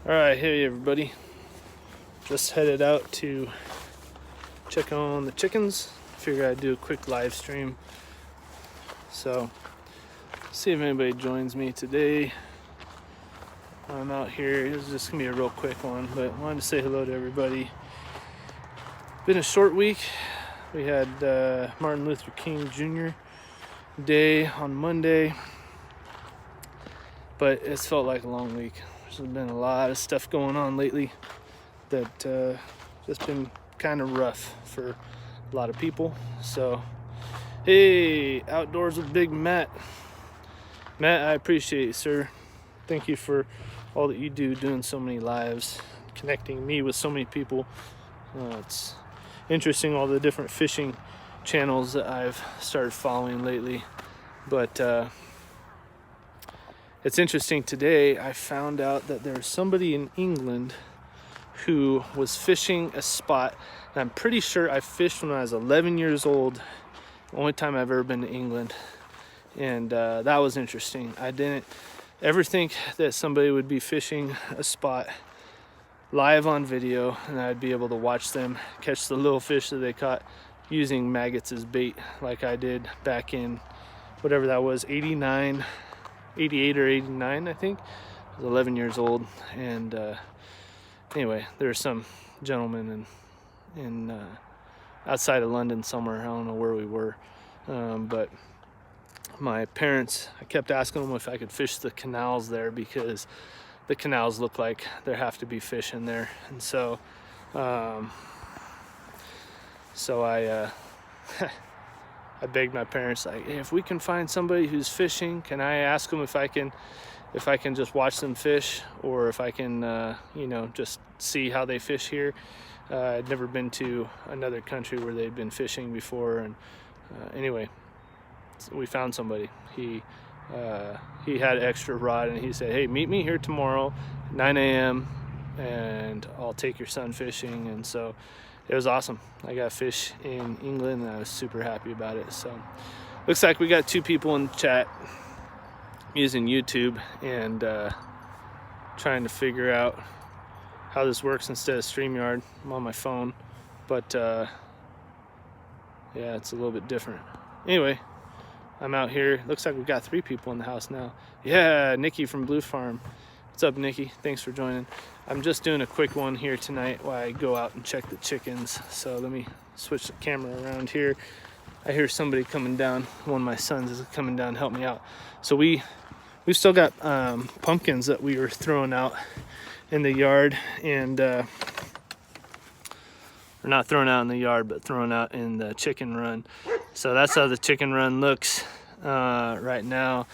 All right, hey everybody. Just headed out to check on the chickens. Figured I'd do a quick live stream. So, see if anybody joins me today. I'm out here. This is just gonna be a real quick one, but I wanted to say hello to everybody. Been a short week. We had Martin Luther King Jr. Day on Monday, but it's felt like a long week. There's been a lot of stuff going on lately that just been kind of rough for a lot of people. So, hey, Outdoors with Big Matt. Matt, I appreciate you, sir. Thank you for all that you do, doing so many lives, connecting me with so many people. It's interesting, all the different fishing channels that I've started following lately. But it's interesting, today I found out that there's somebody in England who was fishing a spot, and I'm pretty sure I fished when I was 11 years old, the only time I've ever been to England. And that was interesting. I didn't ever think that somebody would be fishing a spot live on video and I'd be able to watch them catch the little fish that they caught using maggots as bait, like I did back in whatever that was, 89, 88 or 89, I think. I was 11 years old. And anyway, there's some gentleman in outside of London somewhere. I don't know where we were, but my parents, I kept asking them if I could fish the canals there, because the canals look like there have to be fish in there. And so I I begged my parents, like, hey, if we can find somebody who's fishing, can I ask them if I can just watch them fish, or if I can just see how they fish here. I'd never been to another country where they'd been fishing before. And anyway, we found somebody. He had extra rod, and he said, hey, meet me here tomorrow at 9 a.m. and I'll take your son fishing. And so it was awesome. I got fish in England, and I was super happy about it. So looks like we got 2 people in the chat using YouTube, and trying to figure out how this works instead of StreamYard. I'm on my phone, but yeah, it's a little bit different. Anyway, I'm out here. Looks like we've got 3 people in the house now. Yeah, Nikki from Blue Farm. What's up, Nikki? Thanks for joining. I'm just doing a quick one here tonight while I go out and check the chickens. So let me switch the camera around here. I hear somebody coming down. One of my sons is coming down to help me out. So we've still got pumpkins that we were throwing out in the yard, and we're not throwing out in the yard, but throwing out in the chicken run. So that's how the chicken run looks right now.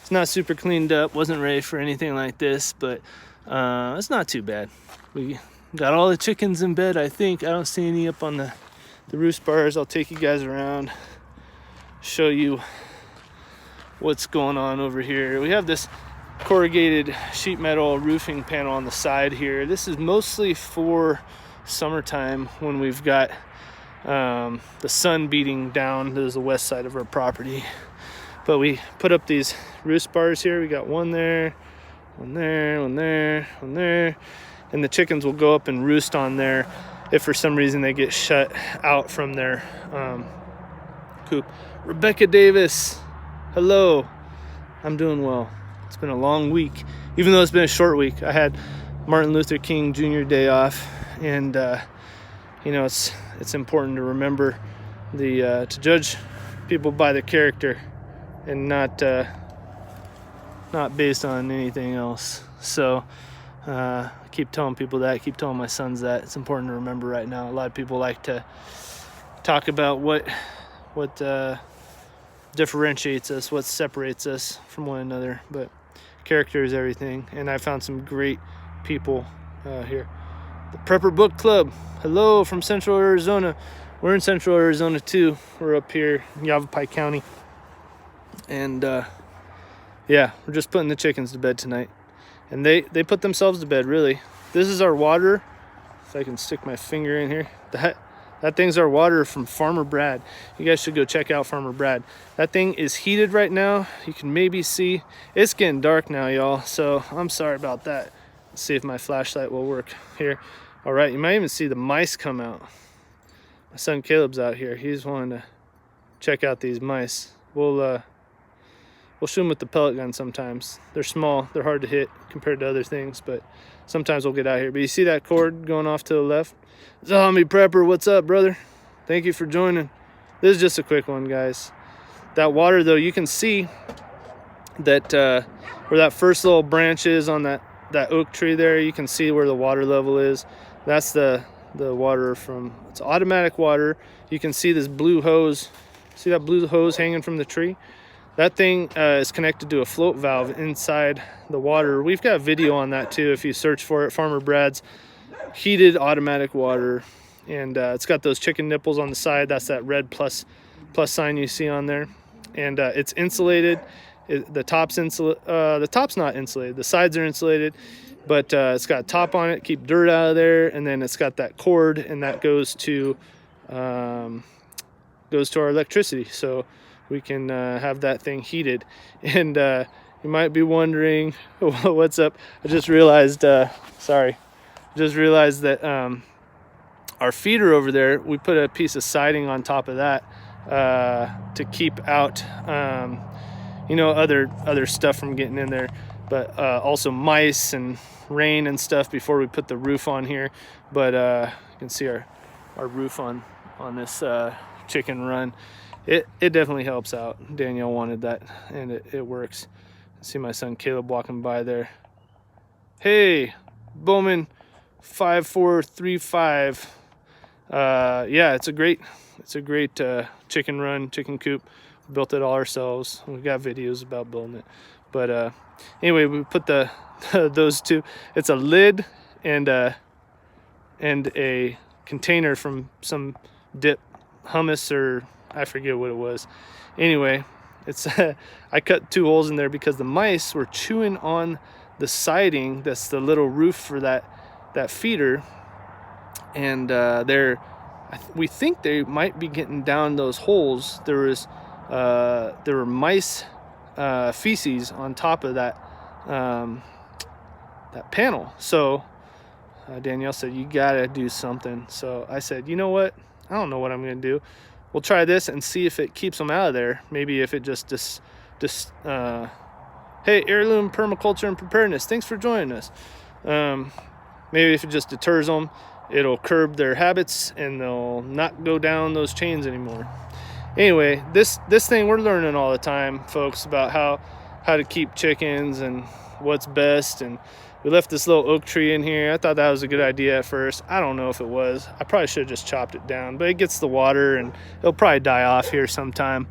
It's not super cleaned up, wasn't ready for anything like this, but it's not too bad. We got all the chickens in bed, I think. I don't see any up on the roost bars. I'll take you guys around, show you what's going on over here. We have this corrugated sheet metal roofing panel on the side here. This is mostly for summertime when we've got the sun beating down. This is the west side of our property. But we put up these roost bars here. We got one there, one there, one there, one there. And the chickens will go up and roost on there if for some reason they get shut out from their coop. Rebecca Davis, hello. I'm doing well. It's been a long week, even though it's been a short week. I had Martin Luther King Jr. Day off, and it's important to remember to judge people by their character, and not based on anything else. So I keep telling people that, keep telling my sons that. It's important to remember right now. A lot of people like to talk about what differentiates us, what separates us from one another, but character is everything. And I found some great people here. The Prepper Book Club, hello from Central Arizona. We're in Central Arizona too. We're up here in Yavapai County. And yeah, we're just putting the chickens to bed tonight. And they put themselves to bed, really. This is our water. If I can stick my finger in here. That thing's our water from Farmer Brad. You guys should go check out Farmer Brad. That thing is heated right now. You can maybe see. It's getting dark now, y'all. So I'm sorry about that. Let's see if my flashlight will work here. All right, you might even see the mice come out. My son Caleb's out here. He's wanting to check out these mice. We'll shoot them with the pellet gun sometimes. They're small, they're hard to hit compared to other things, but sometimes we'll get out here. But you see that cord going off to the left? Zombie Prepper, what's up, brother? Thank you for joining. This is just a quick one, guys. That water, though, you can see that where that first little branch is on that oak tree there, you can see where the water level is. That's the water from, it's automatic water. You can see this blue hose. See that blue hose hanging from the tree? That thing is connected to a float valve inside the water. We've got a video on that too if you search for it. Farmer Brad's heated automatic water. And it's got those chicken nipples on the side. That's that red plus sign you see on there. And it's insulated. The top's not insulated. The sides are insulated, but it's got a top on it, keep dirt out of there. And then it's got that cord, and that goes to our electricity. So we can have that thing heated. And you might be wondering, what's up? I just realized, that our feeder over there, we put a piece of siding on top of that to keep out, other stuff from getting in there, but also mice and rain and stuff before we put the roof on here. But you can see our roof on this chicken run. It definitely helps out. Danielle wanted that, and it works. I see my son Caleb walking by there. Hey, Bowman 5435. Yeah, it's a great chicken run, chicken coop. We built it all ourselves. We got videos about building it. But anyway, we put those two. It's a lid and a container from some dip, hummus, or I forget what it was. Anyway, it's I cut 2 holes in there because the mice were chewing on the siding. That's the little roof for that feeder, and we think they might be getting down those holes. There were mice feces on top of that panel. So Danielle said, you gotta do something. So I said, you know what? I don't know what I'm gonna do. We'll try this and see if it keeps them out of there. Maybe if it just hey, Heirloom Permaculture and Preparedness, thanks for joining us. Maybe if it just deters them, it'll curb their habits and they'll not go down those chains anymore. Anyway, this thing, we're learning all the time, folks, about how to keep chickens and what's best. And we left this little oak tree in here. I thought that was a good idea at first. I don't know if it was. I probably should have just chopped it down, but it gets the water and it'll probably die off here sometime.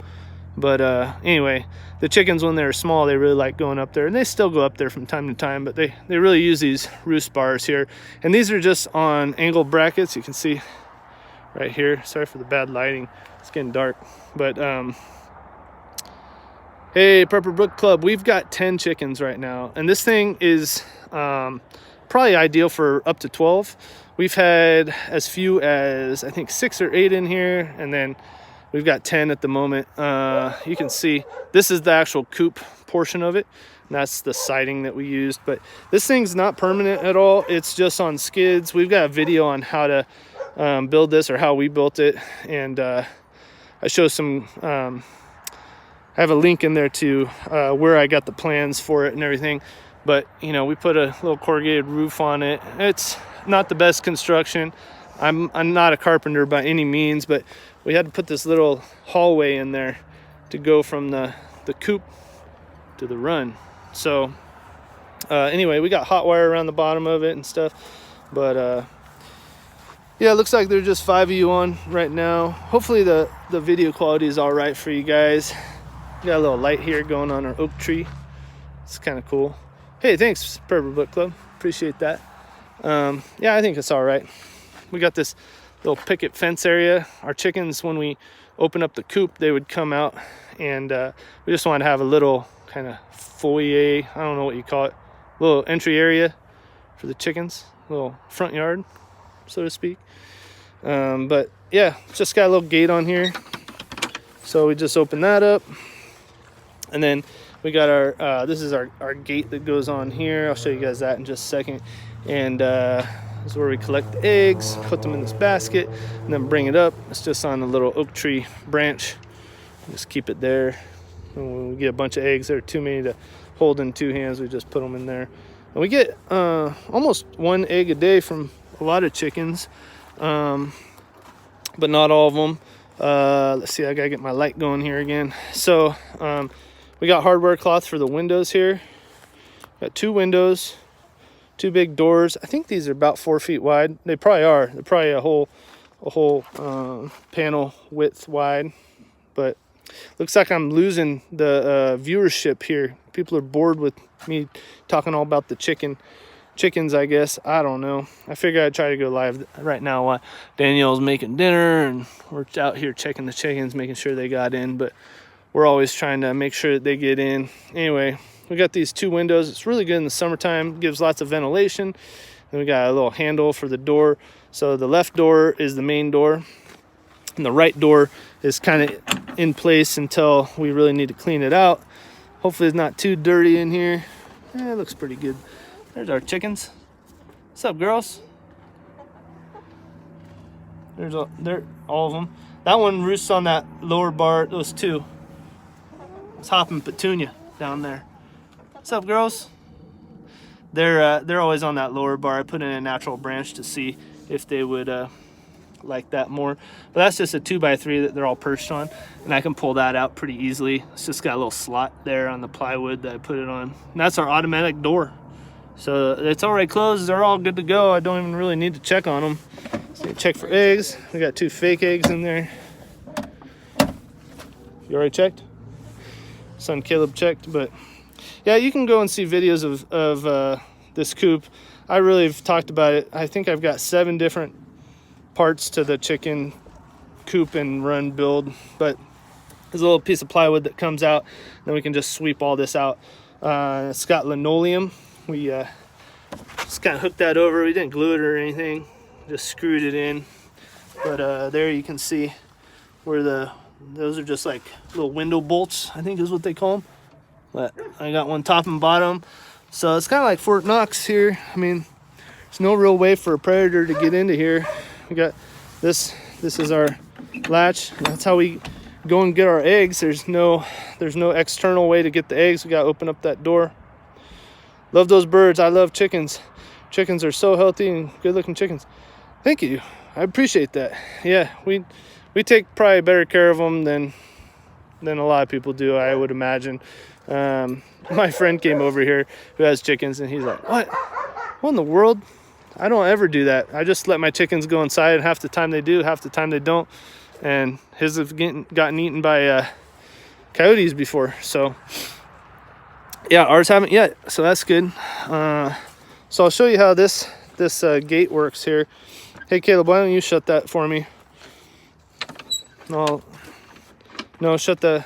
But anyway, the chickens, when they're small, they really like going up there, and they still go up there from time to time, but they really use these roost bars here. And these are just on angle brackets. You can see right here. Sorry for the bad lighting. It's getting dark. But hey, Prepper Book Club, we've got 10 chickens right now, and this thing is probably ideal for up to 12. We've had as few as, I think, 6 or 8 in here, and then we've got 10 at the moment. You can see this is the actual coop portion of it, and that's the siding that we used. But this thing's not permanent at all. It's just on skids. We've got a video on how to build this, or how we built it, and I show some I have a link in there to where I got the plans for it and everything. But we put a little corrugated roof on it. It's not the best construction. I'm not a carpenter by any means, but we had to put this little hallway in there to go from the coop to the run. So anyway, we got hot wire around the bottom of it and stuff. But yeah, it looks like there's just 5 of you on right now. Hopefully the video quality is all right for you guys. Got a little light here going on our oak tree. It's kind of cool. Hey, thanks, Prepper Book Club. Appreciate that. Yeah, I think it's all right. We got this little picket fence area. Our chickens, when we open up the coop, they would come out, and we just wanted to have a little kind of foyer, I don't know what you call it, little entry area for the chickens, little front yard, so to speak. But yeah, just got a little gate on here. So we just open that up. And then We got our, this is our gate that goes on here. I'll show you guys that in just a second. And this is where we collect the eggs, put them in this basket, and then bring it up. It's just on a little oak tree branch. Just keep it there. And when we get a bunch of eggs, they're too many to hold in 2 hands. We just put them in there. And we get almost 1 egg a day from a lot of chickens, but not all of them. Let's see, I gotta get my light going here again. So we got hardware cloth for the windows here. Got 2 windows, 2 big doors. I think these are about 4 feet wide. They probably are. They're probably a whole panel width wide. But looks like I'm losing the viewership here. People are bored with me talking all about the chickens, I guess. I don't know. I figured I'd try to go live right now while Danielle's making dinner and we're out here checking the chickens, making sure they got in, but we're always trying to make sure that they get in. Anyway, we got these 2 windows. It's really good in the summertime, gives lots of ventilation. Then we got a little handle for the door. So the left door is the main door, and the right door is kind of in place until we really need to clean it out. Hopefully it's not too dirty in here. It looks pretty good. There's our chickens. What's up, girls? There's all of them. That one roosts on that lower bar. Those 2. It's Hop and Petunia down there. What's up, girls? They're always on that lower bar. I put in a natural branch to see if they would like that more. But that's just a 2x3 that they're all perched on, and I can pull that out pretty easily. It's just got a little slot there on the plywood that I put it on. And that's our automatic door. So it's already closed. They're all good to go. I don't even really need to check on them. So check for eggs. We got 2 fake eggs in there. You already checked? Son Caleb checked, but yeah, you can go and see videos of this coop. I really have talked about it. I think I've got 7 different parts to the chicken coop and run build, but there's a little piece of plywood that comes out, then we can just sweep all this out. It's got linoleum. We just kind of hooked that over. We didn't glue it or anything, just screwed it in. But there you can see where those are just like little window bolts, I think is what they call them. But I got one top and bottom, so it's kind of like Fort Knox here. I mean, there's no real way for a predator to get into here. We got this is our latch. That's how we go and get our eggs. There's no external way to get the eggs. We got to open up that door. Love those birds. I love chickens. Chickens are so healthy and good looking chickens. Thank you. I appreciate that. Yeah, we take probably better care of them than a lot of people do, I would imagine. My friend came over here who has chickens, and he's like, what in the world? I don't ever do that. I just let my chickens go inside, and half the time they do, half the time they don't. And his have gotten eaten by coyotes before. So yeah, ours haven't yet, so that's good. So I'll show you how this gate works here. Hey Caleb, why don't you shut that for me? No, shut the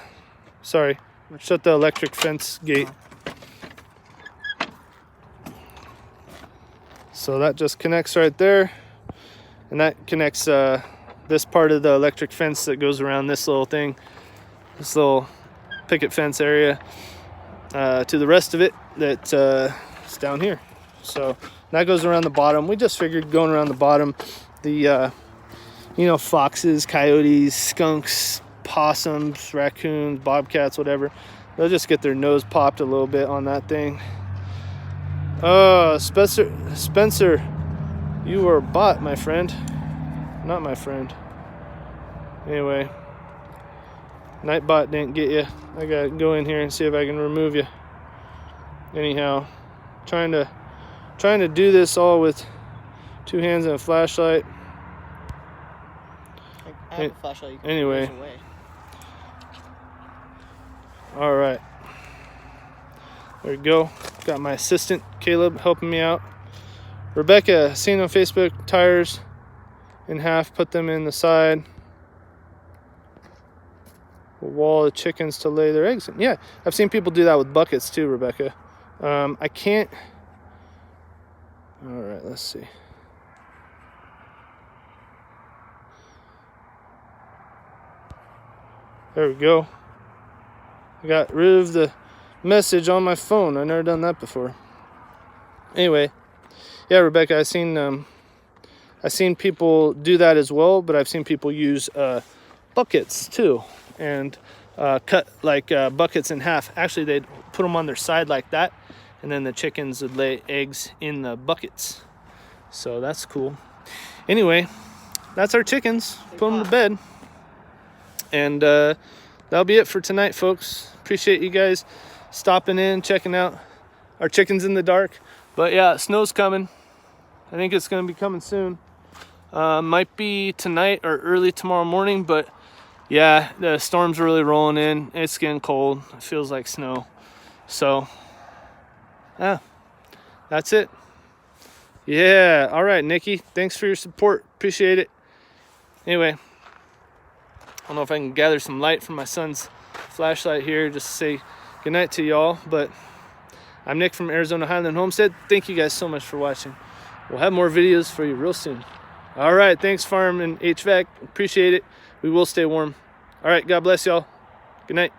electric fence gate. So that just connects right there, and that connects this part of the electric fence that goes around this little thing, this little picket fence area, to the rest of it that's down here. So that goes around the bottom. We just figured going around the bottom, the foxes, coyotes, skunks, possums, raccoons, bobcats, whatever, they'll just get their nose popped a little bit on that thing. Spencer, you are a bot, my friend. Not my friend. Anyway, Nightbot didn't get you. I gotta go in here and see if I can remove you. Anyhow, trying to do this all with 2 hands and a flashlight. I have a flashlight. You can anyway. All right. There we go. Got my assistant Caleb helping me out. Rebecca, seen on Facebook, tires in half, put them in the side. A wall of chickens to lay their eggs in. Yeah, I've seen people do that with buckets too, Rebecca. I can't. All right, let's see. There we go. I got rid of the message on my phone. I've never done that before. Anyway, yeah, Rebecca, I've seen people do that as well, but I've seen people use buckets too, and cut like buckets in half. Actually, they'd put them on their side like that, and then the chickens would lay eggs in the buckets. So that's cool. Anyway, that's our chickens. Put them to bed. And that'll be it for tonight, folks. Appreciate you guys stopping in, checking out our chickens in the dark. But yeah, snow's coming. I think it's going to be coming soon. Might be tonight or early tomorrow morning, but yeah, the storm's really rolling in. It's getting cold. It feels like snow. So, yeah, that's it. Yeah, all right, Nikki. Thanks for your support. Appreciate it. Anyway, I don't know if I can gather some light from my son's flashlight here just to say goodnight to y'all, but I'm Nick from Arizona Highland Homestead. Thank you guys so much for watching. We'll have more videos for you real soon. All right, thanks Farm and HVAC. Appreciate it. We will stay warm. All right, God bless y'all. Good night.